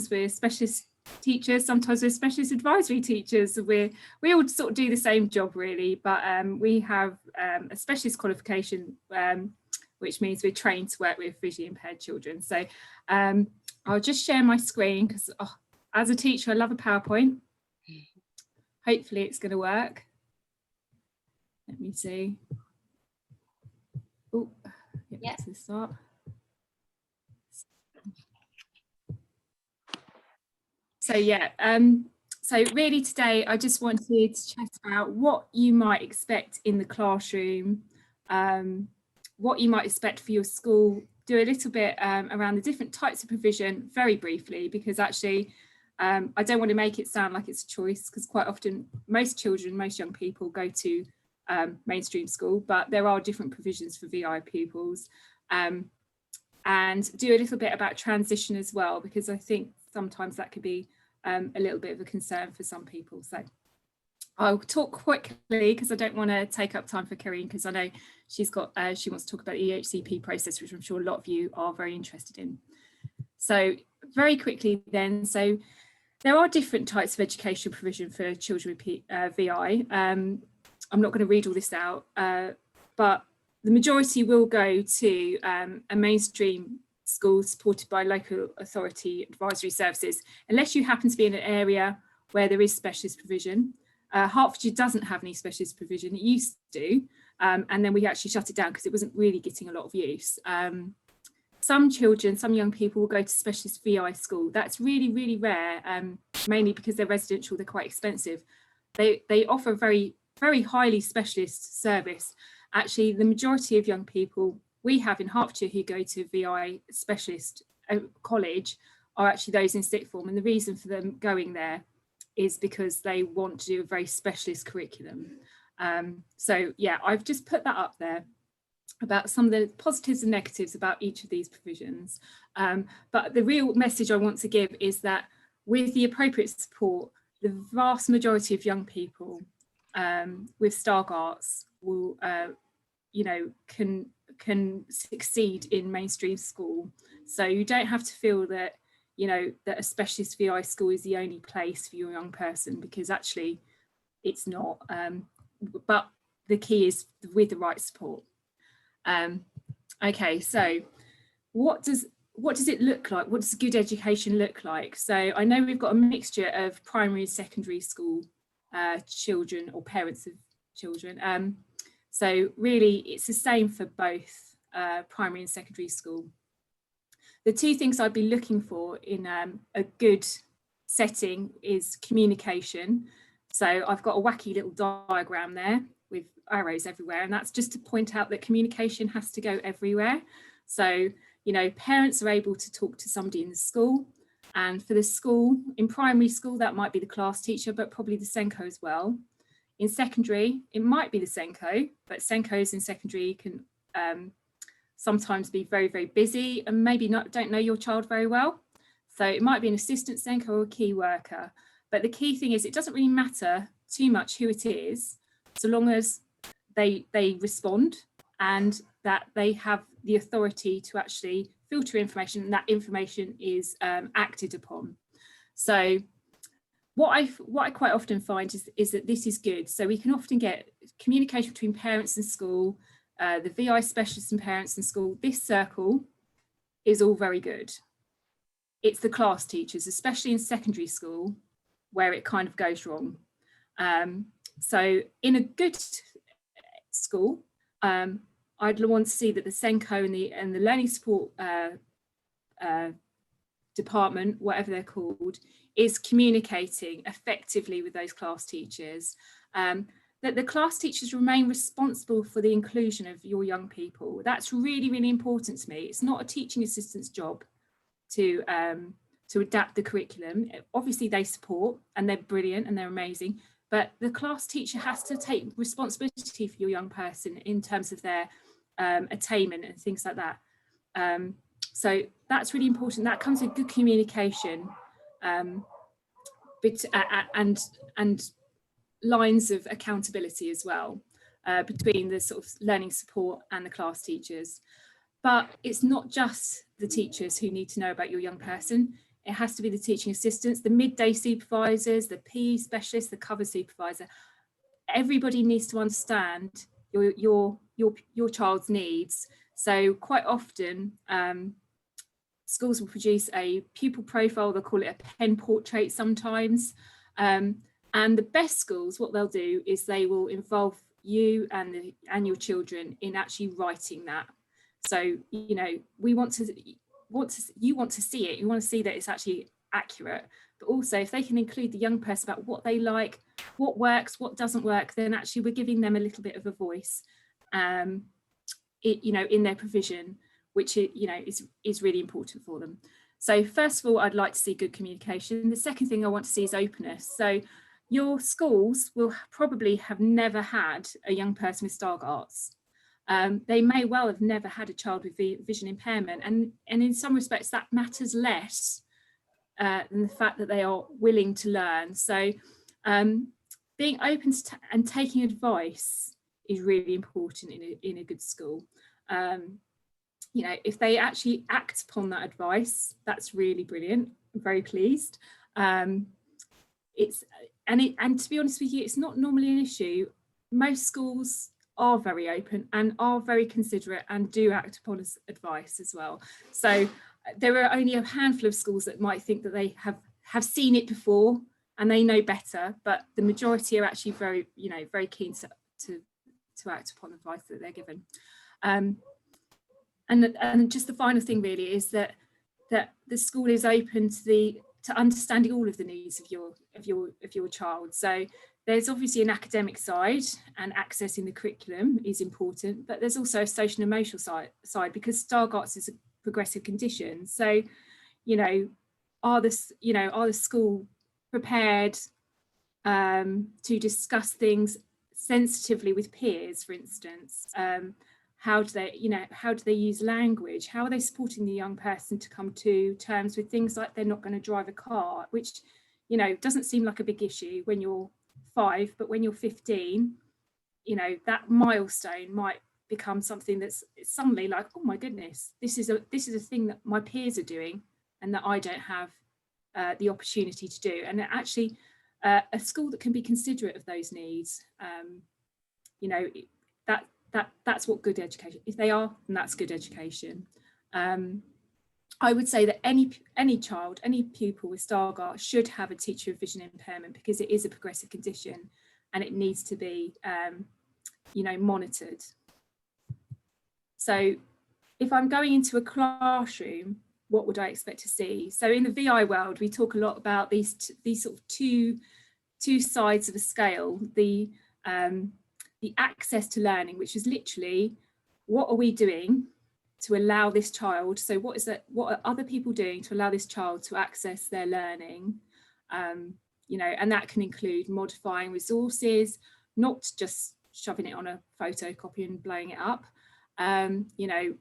we're specialist teachers, sometimes we're specialist advisory teachers. We all sort of do the same job really, but we have a specialist qualification, which means we're trained to work with visually impaired children. So I'll just share my screen because as a teacher, I love a PowerPoint. Hopefully it's going to work. Let me see. Oh, yeah, let's start. So yeah, so really today I just wanted to chat about what you might expect in the classroom, what you might expect for your school, do a little bit around the different types of provision very briefly, because actually I don't want to make it sound like it's a choice, because quite often most children, most young people go to mainstream school, but there are different provisions for VI pupils, and do a little bit about transition as well, because I think sometimes that could be a little bit of a concern for some people. So I'll talk quickly because I don't want to take up time for Karine, because I know she's got she wants to talk about the EHCP process, which I'm sure a lot of you are very interested in. So very quickly then, so there are different types of education provision for children with VI. I'm not going to read all this out, but the majority will go to a mainstream school supported by local authority advisory services, unless you happen to be in an area where there is specialist provision. Hertfordshire doesn't have any specialist provision, it used to, and then we actually shut it down because it wasn't really getting a lot of use. Some children, some young people will go to specialist VI school. That's really, really rare, mainly because they're residential, they're quite expensive. They offer very, very highly specialist service. Actually, the majority of young people we have in Hertfordshire who go to VI specialist college are actually those in sixth form, and the reason for them going there is because they want to do a very specialist curriculum. So yeah, I've just put that up there about some of the positives and negatives about each of these provisions. But the real message I want to give is that with the appropriate support, the vast majority of young people with Stark Arts will, you know, can succeed in mainstream school. So you don't have to feel that, you know, that a specialist VI school is the only place for your young person, because actually it's not. But the key is with the right support. Okay, so what does it look like? What does good education look like? So I know we've got a mixture of primary and secondary school children or parents of children. So really it's the same for both primary and secondary school. The two things I'd be looking for in a good setting is communication. So I've got a wacky little diagram there with arrows everywhere, and that's just to point out that communication has to go everywhere. So, you know, parents are able to talk to somebody in the school, and for the school, in primary school, that might be the class teacher, but probably the SENCO as well. In secondary, it might be the SENCO, but SENCOs in secondary can sometimes be very, very busy and maybe don't know your child very well. So it might be an assistant SENCO or a key worker. But the key thing is it doesn't really matter too much who it is, so long as they respond and that they have the authority to actually filter information and that information is acted upon. So what I quite often find is that this is good. So we can often get communication between parents and school, the VI specialists and parents and school. This circle is all very good. It's the class teachers, especially in secondary school, where it kind of goes wrong. So in a good school, I'd want to see that the SENCO and the learning support department, whatever they're called, is communicating effectively with those class teachers, that the class teachers remain responsible for the inclusion of your young people. That's really, really important to me. It's not a teaching assistant's job to adapt the curriculum. Obviously they support and they're brilliant and they're amazing, but the class teacher has to take responsibility for your young person in terms of their attainment and things like that. So that's really important. That comes with good communication and lines of accountability as well between the sort of learning support and the class teachers. But it's not just the teachers who need to know about your young person. It has to be the teaching assistants, the midday supervisors, the PE specialists, the cover supervisor. Everybody needs to understand your child's needs. So quite often, schools will produce a pupil profile, they'll call it a pen portrait sometimes. And the best schools, what they'll do is they will involve you and your children in actually writing that. So, you know, you want to see it, you want to see that it's actually accurate, but also if they can include the young person about what they like, what works, what doesn't work, then actually we're giving them a little bit of a voice, you know, in their provision, which, you know, is really important for them. So first of all, I'd like to see good communication. The second thing I want to see is openness. So your schools will probably have never had a young person with Stargardt's. They may well have never had a child with vision impairment, and in some respects that matters less than the fact that they are willing to learn. So being open to and taking advice is really important in a good school. You know, if they actually act upon that advice, that's really brilliant. I'm very pleased. And to be honest with you, it's not normally an issue. Most schools are very open and are very considerate and do act upon advice as well. So there are only a handful of schools that might think that they have seen it before and they know better, but the majority are actually very, you know, very keen to act upon advice that they're given. And just the final thing really is that the school is open to understanding all of the needs of your child. So there's obviously an academic side, and accessing the curriculum is important, but there's also a social and emotional side because Stargardt's is a progressive condition. So, you know, are the school prepared to discuss things sensitively with peers, for instance? How do they use language? How are they supporting the young person to come to terms with things like they're not going to drive a car, which, you know, doesn't seem like a big issue when you're 5, but when you're 15, you know, that milestone might become something that's suddenly like, oh my goodness, this is a thing that my peers are doing and that I don't have the opportunity to do. And actually, a school that can be considerate of those needs, you know, that's what good education, if they are, then that's good education. I would say that any child, any pupil with Stargardt should have a teacher with vision impairment because it is a progressive condition and it needs to be, you know, monitored. So if I'm going into a classroom, what would I expect to see? So in the VI world, we talk a lot about these sort of two sides of a scale, the access to learning, which is literally, what are we doing to allow this child, so what are other people doing to allow this child to access their learning? You know, and that can include modifying resources, not just shoving it on a photocopy and blowing it up. You know,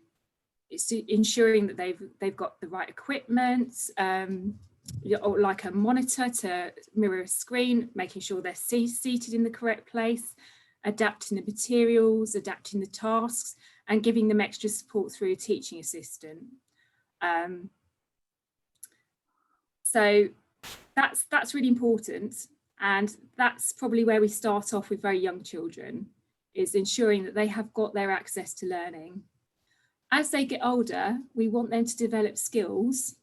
it's ensuring that they've got the right equipment, or like a monitor to mirror a screen, making sure they're seated in the correct place, adapting the materials, adapting the tasks, and giving them extra support through a teaching assistant. So that's really important, and that's probably where we start off with very young children, is ensuring that they have got their access to learning. As they get older, we want them to develop skills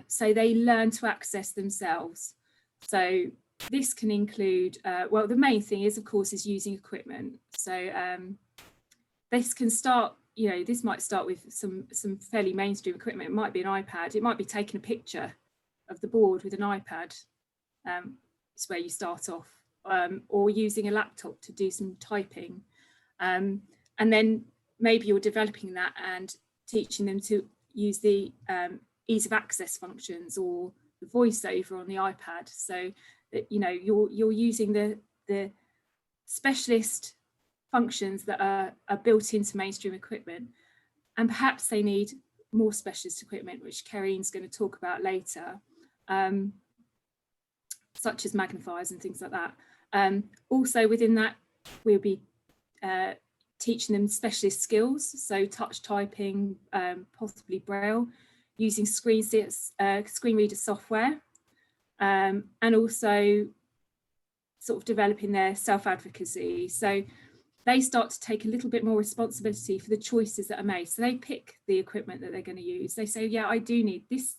so they learn to access themselves. So this can include, well, the main thing is, of course, is using equipment. So this can start, you know, this might start with some fairly mainstream equipment. It might be an iPad. It might be taking a picture of the board with an iPad. It's where you start off, or using a laptop to do some typing. And then maybe you're developing that and teaching them to use the ease of access functions or the voiceover on the iPad, so that, you know, you're using the specialist functions that are built into mainstream equipment, and perhaps they need more specialist equipment, which Kerrine's going to talk about later, such as magnifiers and things like that. Also within that, we'll be teaching them specialist skills, so touch typing, possibly Braille. using screen reader software, and also sort of developing their self-advocacy. So they start to take a little bit more responsibility for the choices that are made. So they pick the equipment that they're going to use. They say, yeah, I do need this.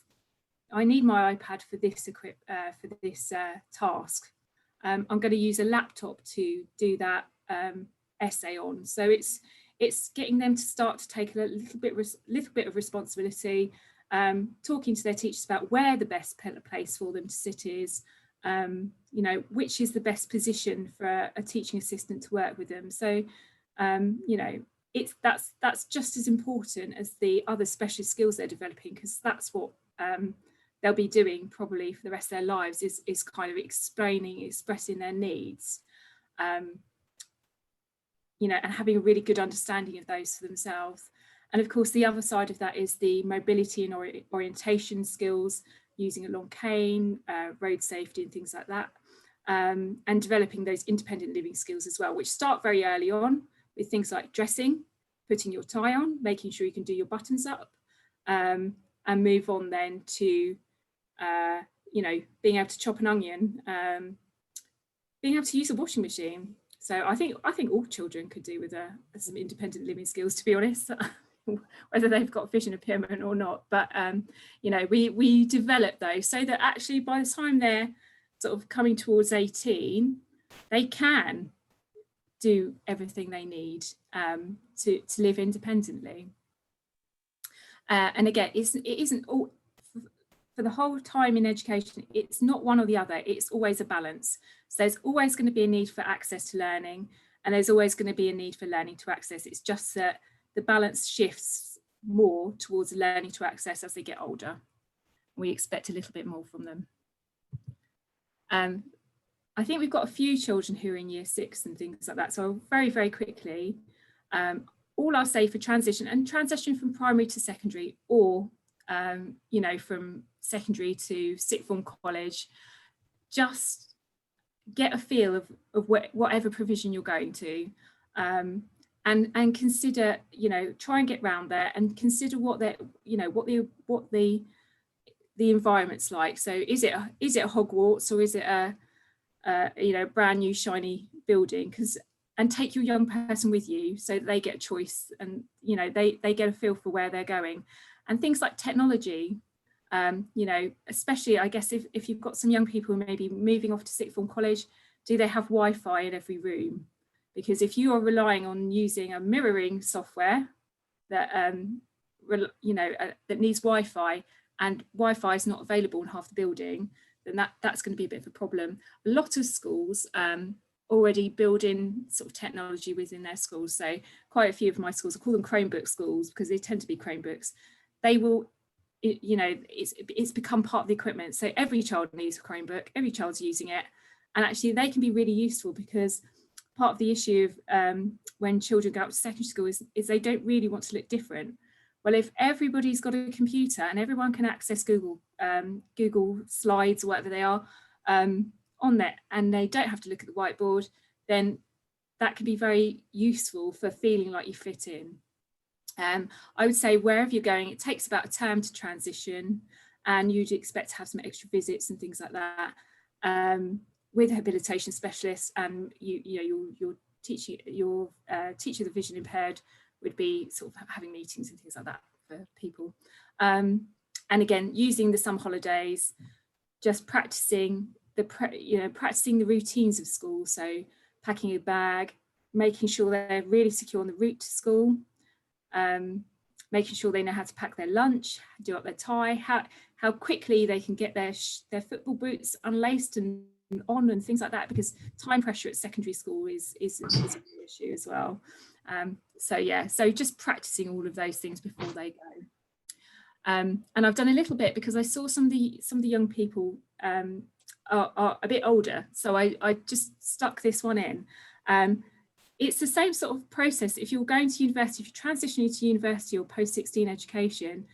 I need my iPad for this task. I'm going to use a laptop to do that essay on. So it's getting them to start to take a little bit of responsibility, talking to their teachers about where the best place for them to sit is, you know, which is the best position for a teaching assistant to work with them. So, you know, that's just as important as the other specialist skills they're developing, because that's what they'll be doing probably for the rest of their lives, is kind of expressing their needs, you know, and having a really good understanding of those for themselves. And of course, the other side of that is the mobility and orientation skills, using a long cane, road safety and things like that, and developing those independent living skills as well, which start very early on with things like dressing, putting your tie on, making sure you can do your buttons up, and move on then to, you know, being able to chop an onion, being able to use a washing machine. So I think all children could do with some independent living skills, to be honest. Whether they've got vision impairment or not, but you know, we develop those so that actually by the time they're sort of coming towards 18, they can do everything they need to live independently. And again, it isn't all for the whole time in education. It's not one or the other. It's always a balance. So there's always going to be a need for access to learning, and there's always going to be a need for learning to access. It's just that the balance shifts more towards learning to access as they get older. We expect a little bit more from them. I think we've got a few children who are in year 6 and things like that. So very, very quickly, all I'll say for transition from primary to secondary, or you know, from secondary to sixth form college, just get a feel of whatever provision you're going to. And consider, you know, try and get round there and consider what the environment's like. So is it a Hogwarts, or is it a you know, brand new shiny building? And take your young person with you so that they get a choice, and you know, they get a feel for where they're going. And things like technology, you know, especially I guess if you've got some young people who may be moving off to sixth form college, do they have Wi-Fi in every room? Because if you are relying on using a mirroring software that you know, that needs Wi-Fi, and Wi-Fi is not available in half the building, then that's going to be a bit of a problem. A lot of schools already build in sort of technology within their schools. So quite a few of my schools, I call them Chromebook schools because they tend to be Chromebooks. They will, you know, it's become part of the equipment. So every child needs a Chromebook, every child's using it, and actually they can be really useful, because part of the issue of when children go up to secondary school is they don't really want to look different. Well, if everybody's got a computer and everyone can access Google Slides or whatever they are on there, and they don't have to look at the whiteboard, then that can be very useful for feeling like you fit in. I would say wherever you're going, it takes about a term to transition, and you'd expect to have some extra visits and things like that with rehabilitation specialists, and your teacher of the vision impaired would be sort of having meetings and things like that for people. And again, using the summer holidays, just practicing the routines of school. So packing a bag, making sure they're really secure on the route to school, making sure they know how to pack their lunch, do up their tie, how quickly they can get their football boots unlaced and on and things like that, because time pressure at secondary school is a real issue as well. So yeah, so just practicing all of those things before they go. And I've done a little bit because I saw some of the young people are a bit older, so I just stuck this one in. It's the same sort of process if you're going to university, if you're transitioning to university or post-16 education.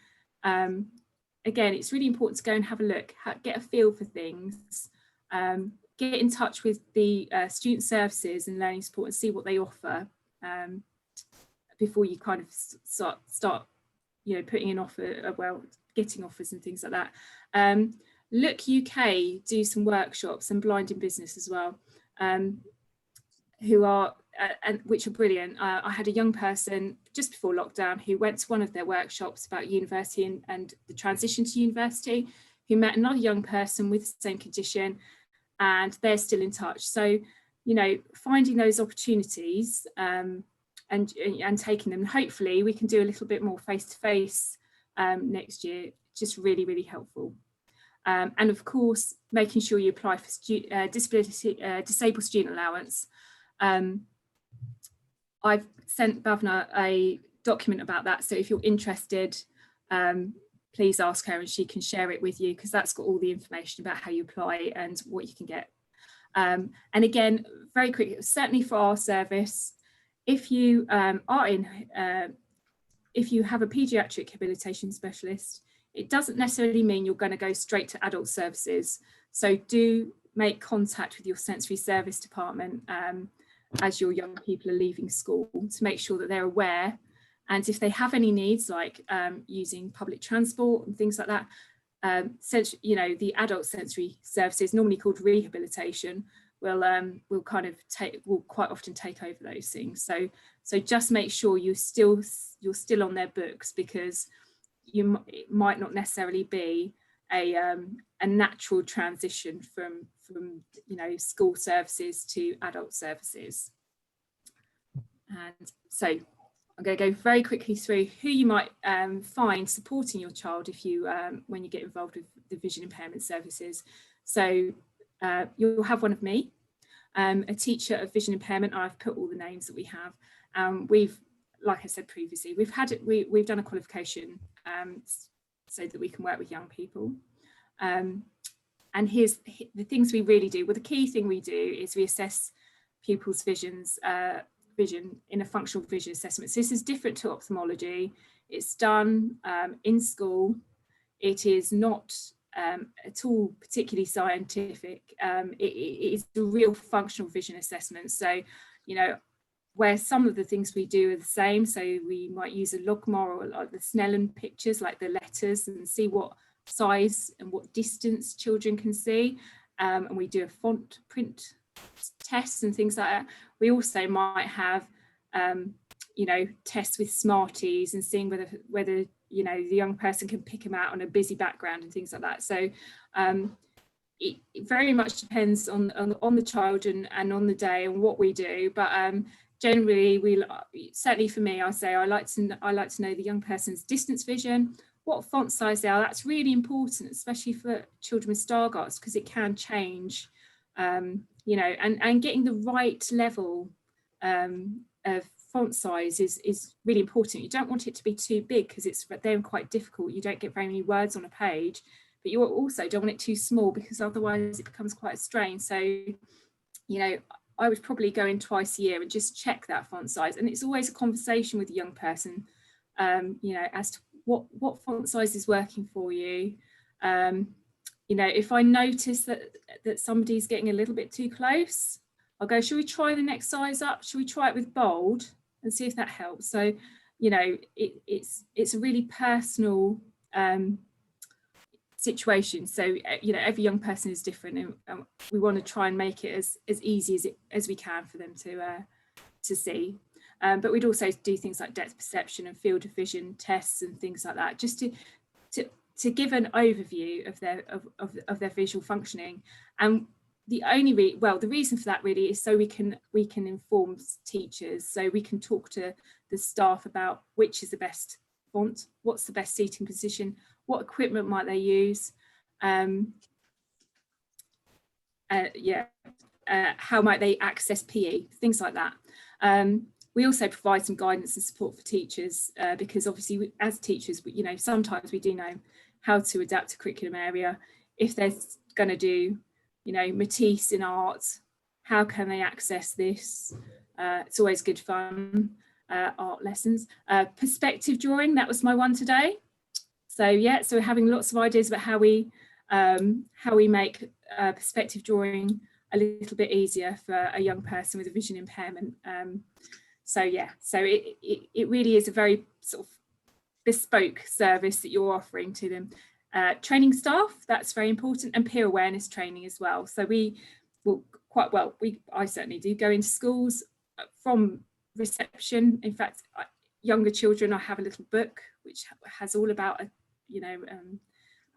Again, it's really important to go and have a look, get a feel for things, get in touch with the student services and learning support and see what they offer before you kind of start putting an offer, getting offers and things like that. Look UK do some workshops, and Blind in Business as well, who are and which are brilliant. I had a young person just before lockdown who went to one of their workshops about university and the transition to university, who met another young person with the same condition, and they're still in touch. So, you know, finding those opportunities and taking them. Hopefully we can do a little bit more face-to-face next year, just really, really helpful. And of course, making sure you apply for disabled student allowance. I've sent Bhavna a document about that, so if you're interested, please ask her and she can share it with you, because that's got all the information about how you apply and what you can get. And again, very quickly, certainly for our service, if you if you have a paediatric rehabilitation specialist, it doesn't necessarily mean you're going to go straight to adult services. So do make contact with your sensory service department as your young people are leaving school, to make sure that they're aware. And if they have any needs, like using public transport and things like that, you know, the adult sensory services, normally called rehabilitation, will quite often take over those things. So just make sure you're still on their books, because it might not necessarily be a natural transition from you know, school services to adult services. And so I'm going to go very quickly through who you might find supporting your child if you when you get involved with the vision impairment services. So you'll have one of me, a teacher of vision impairment. I've put all the names that we have. We've, like I said previously, we've done a qualification so that we can work with young people. And here's the things we really do. Well, the key thing we do is we assess pupils' vision in a functional vision assessment. So this is different to ophthalmology. It's done in school. It is not at all particularly scientific. It is a real functional vision assessment. So, you know, where some of the things we do are the same. So we might use a logma or like the Snellen pictures, like the letters, and see what size and what distance children can see. And we do a font print tests and things like that. We also might have, you know, tests with Smarties and seeing whether you know, the young person can pick them out on a busy background and things like that. So it very much depends on the child and on the day and what we do. But generally, certainly for me, I like to know the young person's distance vision, what font size they are. That's really important, especially for children with Stargardt's, because it can change, you know, and getting the right level of font size is really important. You don't want it to be too big, because they're quite difficult. You don't get very many words on a page, but you also don't want it too small, because otherwise it becomes quite a strain. So, you know, I would probably go in twice a year and just check that font size. And it's always a conversation with the young person, you know, as to what font size is working for you. You know, if I notice that somebody's getting a little bit too close, I'll go, should we try the next size up? Should we try it with bold and see if that helps? So, you know, it's a really personal situation. So, you know, every young person is different, and we want to try and make it as easy as we can for them to see. But we'd also do things like depth perception and field of vision tests and things like that, just to give an overview of their visual functioning. And the reason for that really is so we can inform teachers, so we can talk to the staff about which is the best font, what's the best seating position, what equipment might they use, how might they access PE, things like that. We also provide some guidance and support for teachers, because obviously as teachers, you know, sometimes we do know how to adapt a curriculum area. If they're going to do, you know, Matisse in art, how can they access this? It's always good fun, art lessons. Perspective drawing, that was my one today. So yeah, so we're having lots of ideas about how we make perspective drawing a little bit easier for a young person with a vision impairment. So yeah, so it really is a very sort of bespoke service that you're offering to them. Training staff, that's very important, and peer awareness training as well. So we will I certainly do go into schools from reception. In fact, younger children, I have a little book which has all about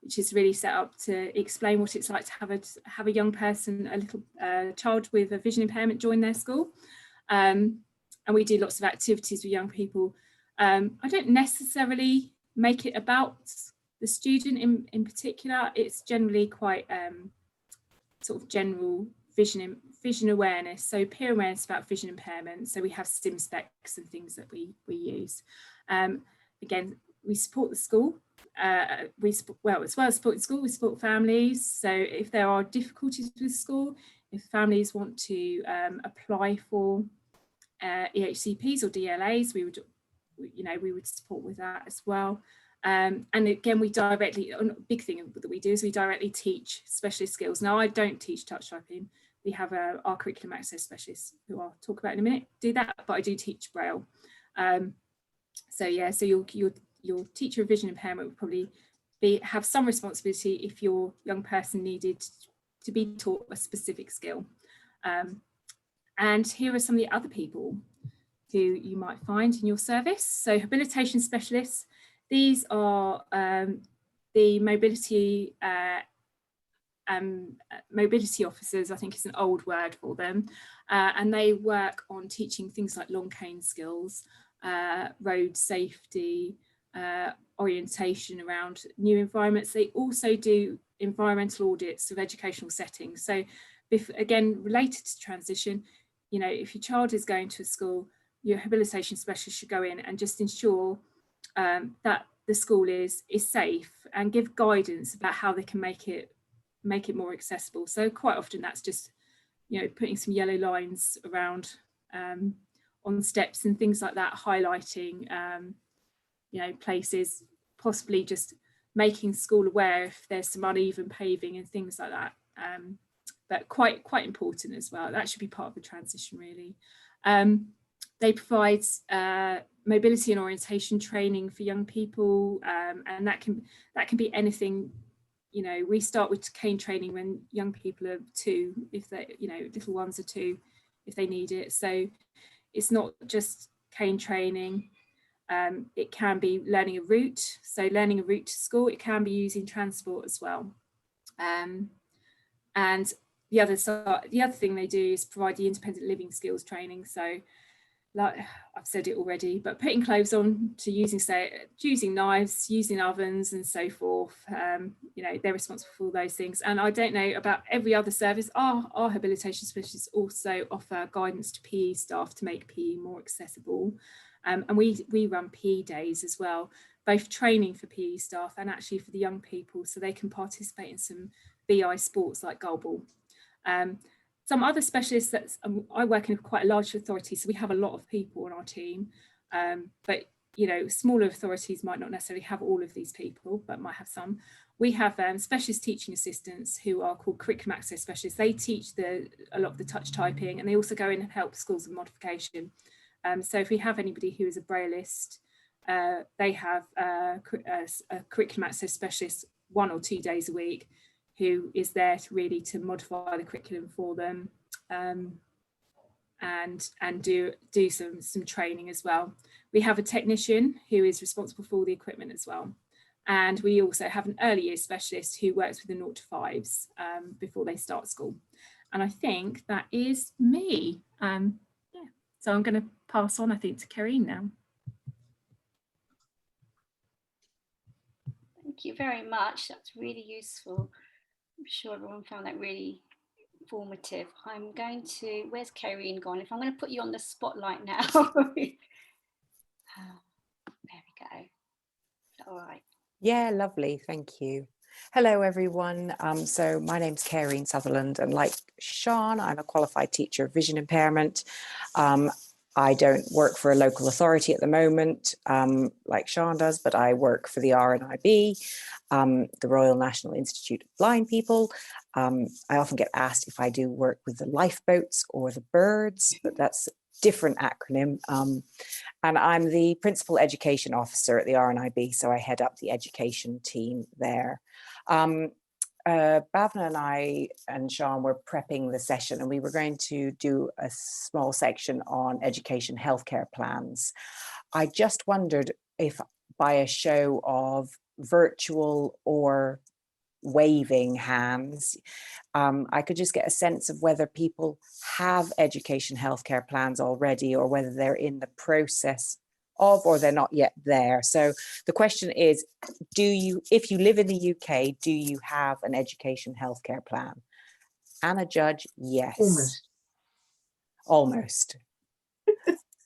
which is really set up to explain what it's like to have a young person, a little child with a vision impairment join their school. And we do lots of activities with young people. I don't necessarily make it about the student in particular. It's generally quite sort of general vision awareness. So peer awareness about vision impairment. So we have SIM specs and things that we use. Again, we support the school. As well as supporting school, we support families. So if there are difficulties with school, if families want to apply for EHCPs or DLAs, we would support with that as well. And again, a big thing that we do is we directly teach specialist skills. Now, I don't teach touch typing. We have our curriculum access specialists, who I'll talk about in a minute, do that, but I do teach Braille. So your teacher of vision impairment would probably have some responsibility if your young person needed to be taught a specific skill. And here are some of the other people who you might find in your service. So habilitation specialists, these are the mobility officers, I think is an old word for them, and they work on teaching things like long cane skills, road safety, orientation around new environments. They also do environmental audits of educational settings. So again, related to transition, if your child is going to a school, your habilitation specialist should go in and just ensure that the school is safe and give guidance about how they can make it more accessible. So quite often that's just putting some yellow lines around on steps and things like that, highlighting places, possibly just making school aware if there's some uneven paving and things like that. But quite important as well. That should be part of the transition, really. They provide mobility and orientation training for young people, and that can be anything. We start with cane training when young people are 2, if they, little ones are 2, if they need it. So it's not just cane training. It can be learning a route. So learning a route to school. It can be using transport as well. And the other thing they do is provide the independent living skills training. So, like I've said it already, but putting clothes on to using knives, using ovens and so forth, they're responsible for all those things. And I don't know about every other service. Our habilitation specialists also offer guidance to PE staff to make PE more accessible. And we run PE days as well, both training for PE staff and actually for the young people, so they can participate in some BI sports like goalball. Some other specialists I work in quite a large authority, so we have a lot of people on our team, but smaller authorities might not necessarily have all of these people, but might have some. We have specialist teaching assistants who are called curriculum access specialists. They teach a lot of the touch typing, and they also go in and help schools with modification. So if we have anybody who is a Brailleist, they have a curriculum access specialist 1 or 2 days a week who is there to modify the curriculum for them, and do some training as well. We have a technician who is responsible for all the equipment as well. And we also have an early years specialist who works with the 0 to 5s before they start school. And I think that is me. So I'm going to pass on, I think, to Karine now. Thank you very much. That's really useful. I'm sure everyone found that really informative. I'm going to, where's Karine gone? If I'm going to put you on the spotlight now. There we go. Is that all right? Yeah, lovely. Thank you. Hello, everyone. So my name's Karine Sutherland, and like Sean, I'm a qualified teacher of vision impairment. I don't work for a local authority at the moment, like Sean does, but I work for the RNIB, the Royal National Institute of Blind People. I often get asked if I do work with the lifeboats or the birds, but that's different acronym. And I'm the Principal Education Officer at the RNIB, so I head up the education team there. Bhavna and I and Sean were prepping the session, and we were going to do a small section on education healthcare plans. I just wondered if by a show of virtual or waving hands, I could just get a sense of whether people have education healthcare plans already, or whether they're in the process of, or they're not yet there. So the question is, if you live in the UK, do you have an education healthcare plan? Anna Judge, yes. Almost.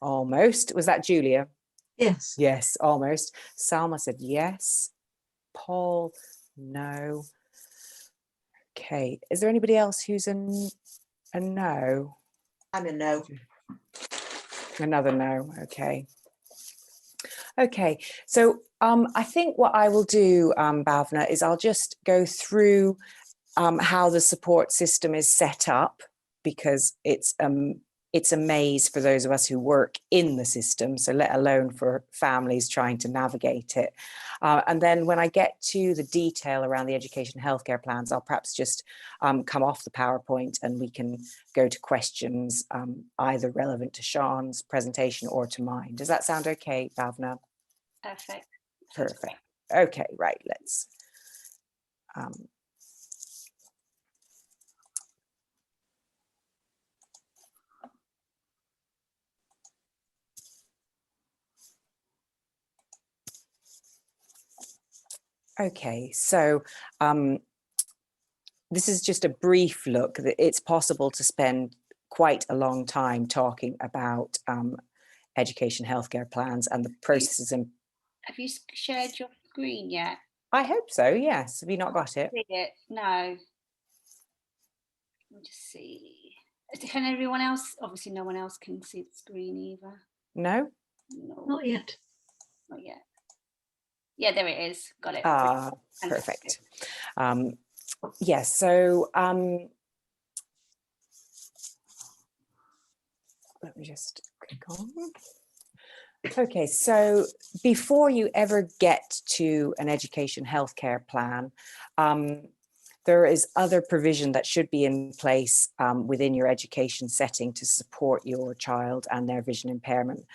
Almost. Was that Julia? Yes. Yes, almost. Salma said yes. Paul, no. Okay, is there anybody else who's a no? I'm a no. Another no, okay. Okay, so I think what I will do, Bhavna, is I'll just go through how the support system is set up, because it's a maze for those of us who work in the system, so let alone for families trying to navigate it. And then when I get to the detail around the education healthcare plans, I'll perhaps just come off the PowerPoint and we can go to questions either relevant to Sean's presentation or to mine. Does that sound okay, Bhavna? Perfect. Perfect. Okay, right, let's. Okay, so this is just a brief look. It's possible to spend quite a long time talking about education healthcare plans and the processes. And have you shared your screen yet? I hope so, yes. Have you not got it? See it? No. Let me just see. Can everyone else? Obviously, no one else can see the screen either. No? No. Not yet. Not yet. Yeah, there it is. Got it. Ah, perfect. Yes, so let me just click on. Okay, so before you ever get to an education healthcare plan, there is other provision that should be in place within your education setting to support your child and their vision impairment.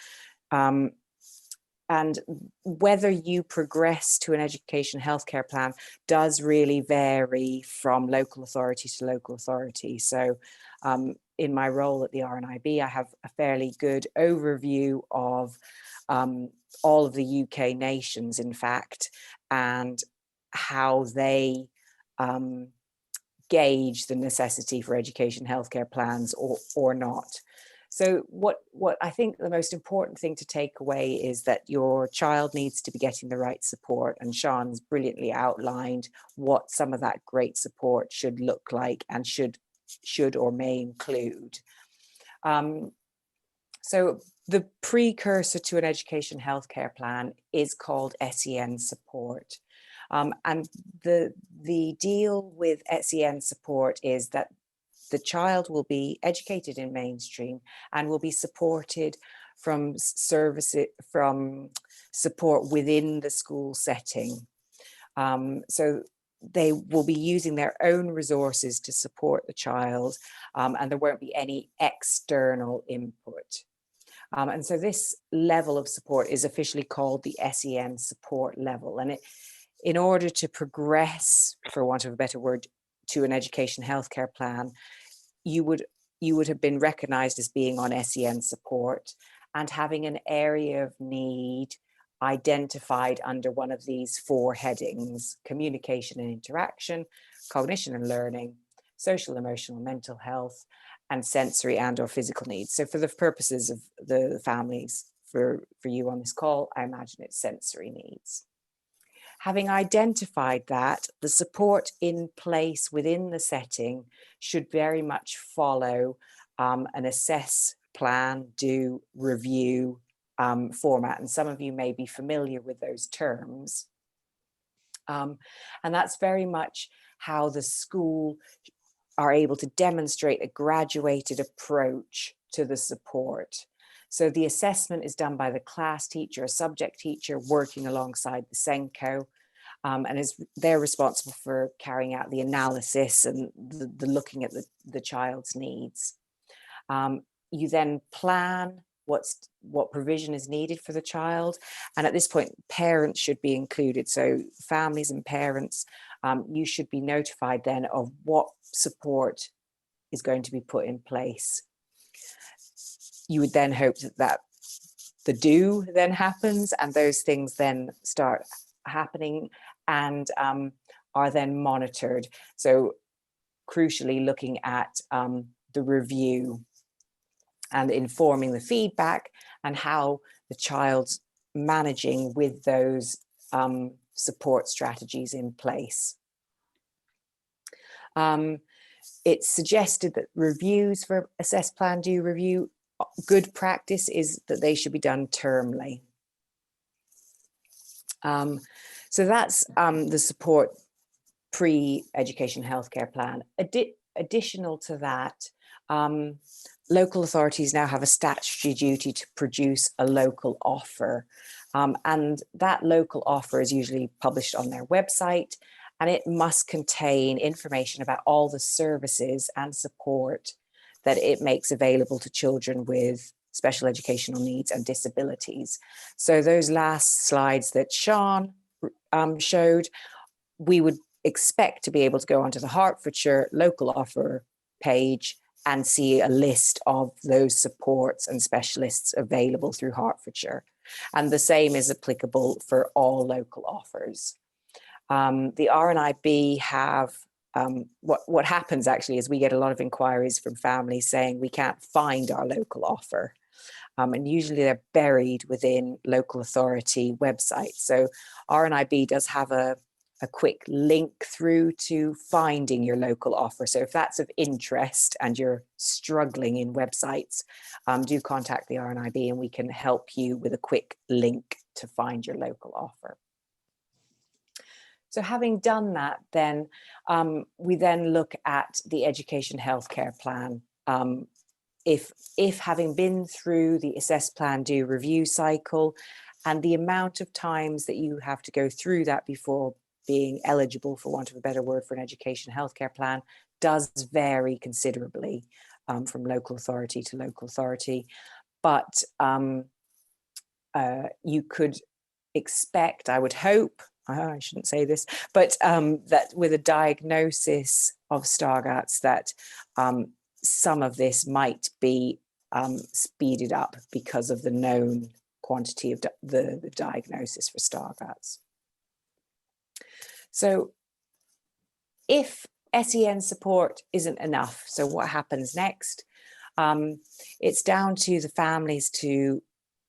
And whether you progress to an education healthcare plan does really vary from local authority to local authority. So in my role at the RNIB, I have a fairly good overview of all of the UK nations, in fact, and how they gauge the necessity for education healthcare plans or not. So what I think the most important thing to take away is that your child needs to be getting the right support, and Sean's brilliantly outlined what some of that great support should look like and should or may include. So the precursor to an education healthcare plan is called SEN Support. And the deal with SEN Support is that the child will be educated in mainstream and will be supported from support within the school setting. So they will be using their own resources to support the child, and there won't be any external input. And so this level of support is officially called the SEN support level. And in order to progress, for want of a better word, to an education healthcare plan, you would have been recognized as being on SEN support and having an area of need identified under one of these four headings: communication and interaction, cognition and learning, social, emotional, mental health, and sensory and or physical needs. So for the purposes of the families, for you on this call, I imagine it's sensory needs. Having identified that, the support in place within the setting should very much follow an assess, plan, do, review format. And some of you may be familiar with those terms. And that's very much how the school are able to demonstrate a graduated approach to the support. So the assessment is done by the class teacher, a subject teacher working alongside the SENCO, and they're responsible for carrying out the analysis and the looking at the child's needs. You then plan what provision is needed for the child, and at this point parents should be included. So families and parents, you should be notified then of what support is going to be put in place. You would then hope that the do then happens, and those things then start happening and are then monitored. So crucially looking at the review and informing the feedback and how the child's managing with those support strategies in place. It's suggested that reviews for assess, plan, do, review, good practice is that they should be done termly. So that's the support pre-education healthcare plan. Additional to that, local authorities now have a statutory duty to produce a local offer. And that local offer is usually published on their website, and it must contain information about all the services and support that it makes available to children with special educational needs and disabilities. So those last slides that Sean showed, we would expect to be able to go onto the Hertfordshire local offer page and see a list of those supports and specialists available through Hertfordshire. And the same is applicable for all local offers. The RNIB have, what happens actually is we get a lot of inquiries from families saying we can't find our local offer. And usually they're buried within local authority websites. So RNIB does have a quick link through to finding your local offer. So if that's of interest and you're struggling in websites, do contact the RNIB and we can help you with a quick link to find your local offer. So having done that, then we then look at the education healthcare plan. If having been through the assess, plan, do, review cycle, and the amount of times that you have to go through that before being eligible, for want of a better word, for an education healthcare plan does vary considerably from local authority to local authority. But you could expect, I would hope, I shouldn't say this, but that with a diagnosis of Stargardt's, that some of this might be speeded up because of the known quantity of the diagnosis for Stargardt's. So if SEN support isn't enough, so what happens next? It's down to the families to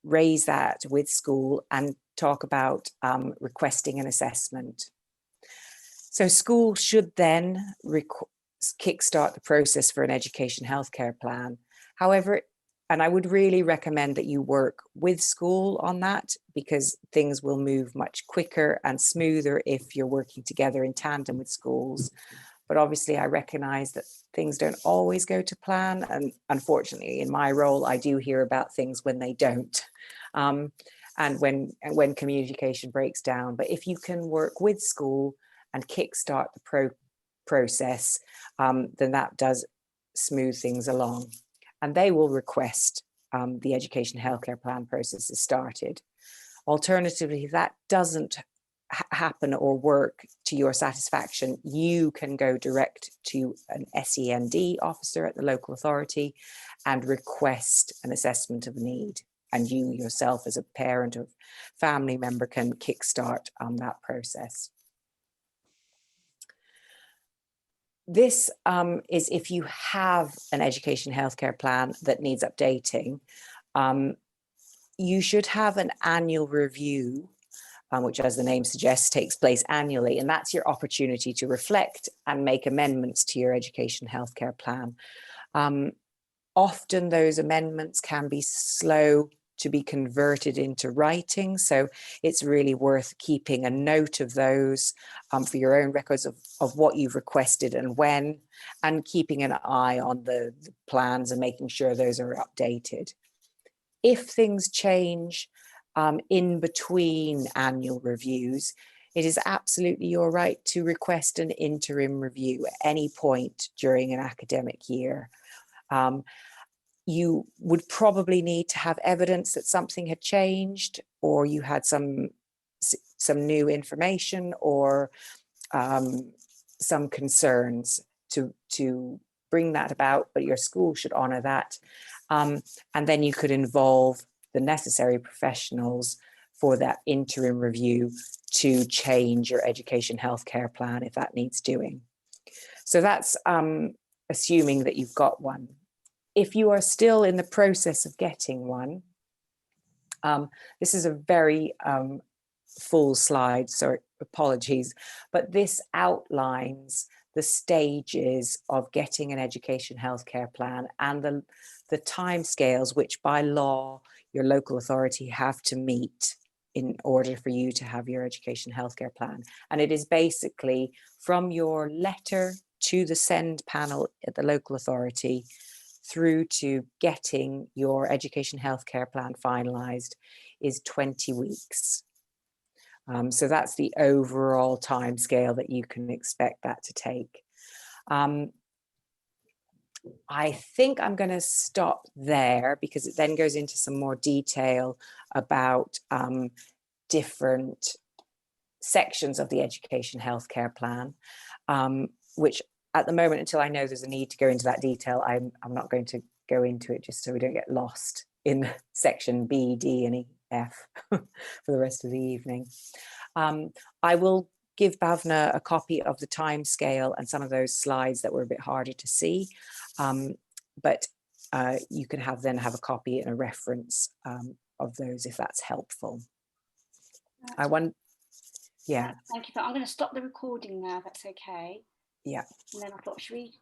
raise that with school and talk about requesting an assessment. So school should then kickstart the process for an education healthcare plan. However, and I would really recommend that you work with school on that, because things will move much quicker and smoother if you're working together in tandem with schools. But obviously I recognize that things don't always go to plan. And unfortunately, in my role, I do hear about things when they don't. And when communication breaks down. But if you can work with school and kickstart the process, then that does smooth things along. And they will request the education healthcare plan process is started. Alternatively, if that doesn't happen or work to your satisfaction, you can go direct to an SEND officer at the local authority and request an assessment of need. And you yourself as a parent or family member can kickstart that process. This is if you have an education healthcare plan that needs updating. You should have an annual review, which, as the name suggests, takes place annually. And that's your opportunity to reflect and make amendments to your education healthcare plan. Often those amendments can be slow to be converted into writing. So it's really worth keeping a note of those for your own records of what you've requested and when, and keeping an eye on the plans and making sure those are updated. If things change in between annual reviews, it is absolutely your right to request an interim review at any point during an academic year. You would probably need to have evidence that something had changed, or you had some new information, or some concerns to bring that about, but your school should honour that. And then you could involve the necessary professionals for that interim review to change your education healthcare plan if that needs doing. So that's assuming that you've got one. If you are still in the process of getting one, this is a very full slide, so apologies, but this outlines the stages of getting an education healthcare plan and the timescales which by law your local authority have to meet in order for you to have your education healthcare plan. And it is basically from your letter to the SEND panel at the local authority through to getting your education healthcare plan finalised is 20 weeks. So that's the overall time scale that you can expect that to take. I think I'm going to stop there because it then goes into some more detail about different sections of the education healthcare plan, which at the moment, until I know there's a need to go into that detail, I'm not going to go into it, just so we don't get lost in section B, D, and E, F for the rest of the evening. I will give Bhavna a copy of the time scale and some of those slides that were a bit harder to see, but you can then have a copy and a reference of those if that's helpful. Yeah. Thank you. I'm going to stop the recording now, if that's okay. Yeah. And then I thought, should we